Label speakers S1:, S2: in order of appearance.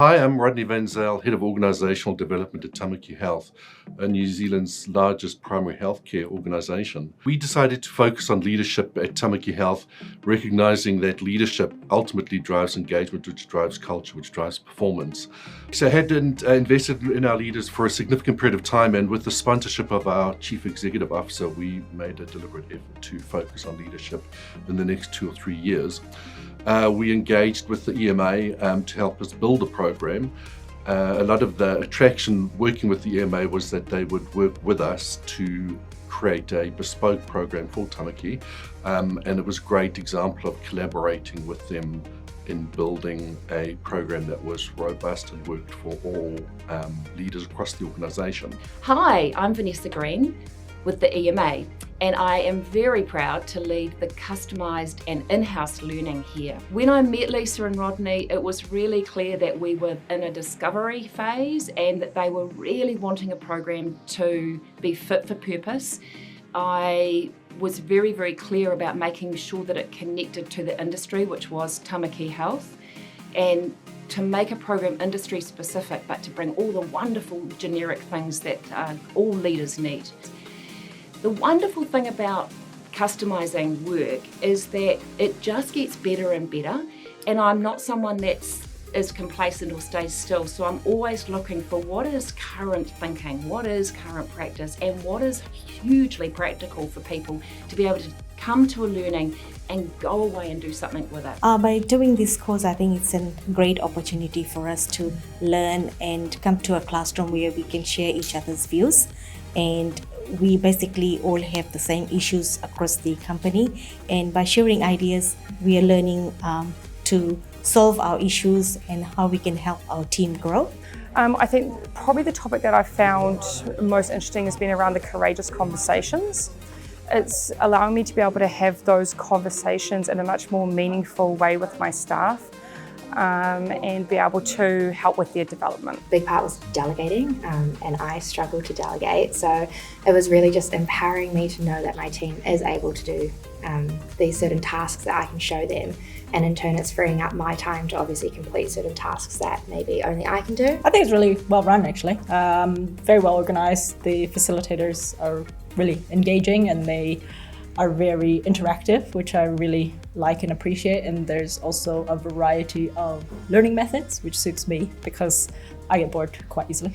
S1: Hi, I'm Rodney Van Zyl, Head of Organisational Development at Tāmaki Health, New Zealand's largest primary healthcare organisation. We decided to focus on leadership at Tāmaki Health, recognising that leadership ultimately drives engagement, which drives culture, which drives performance. So I had invested in our leaders for a significant period of time, and with the sponsorship of our Chief Executive Officer, we made a deliberate effort to focus on leadership in the next 2 or 3 years. We engaged with the EMA to help us build a program. A lot of the attraction working with the EMA was that they would work with us to create a bespoke program for Tāmaki, and it was a great example of collaborating with them in building a program that was robust and worked for all leaders across the organisation.
S2: Hi, I'm Vanessa Green with the EMA, and I am very proud to lead the customised and in-house learning here. When I met Lisa and Rodney, it was really clear that we were in a discovery phase and that they were really wanting a program to be fit for purpose. I was very, very clear about making sure that it connected to the industry, which was Tāmaki Health, and to make a program industry specific, but to bring all the wonderful generic things that all leaders need. The wonderful thing about customising work is that it just gets better and better, and I'm not someone that is complacent or stays still, so I'm always looking for what is current thinking, what is current practice, and what is hugely practical for people to be able to come to a learning and go away and do something with it.
S3: By doing this course, I think it's a great opportunity for us to learn and come to a classroom where we can share each other's views, and we basically all have the same issues across the company, and by sharing ideas we are learning to solve our issues and how we can help our team grow.
S4: I think probably the topic that I found most interesting has been around the courageous conversations. It's allowing me to be able to have those conversations in a much more meaningful way with my staff, and be able to help with their development.
S5: Big part was delegating, and I struggled to delegate, so it was really just empowering me to know that my team is able to do these certain tasks that I can show them, and in turn it's freeing up my time to obviously complete certain tasks that maybe only I can do.
S6: I think it's really well run actually, very well organized. The facilitators are really engaging and they are very interactive, which I really like and appreciate, and there's also a variety of learning methods which suits me because I get bored quite easily.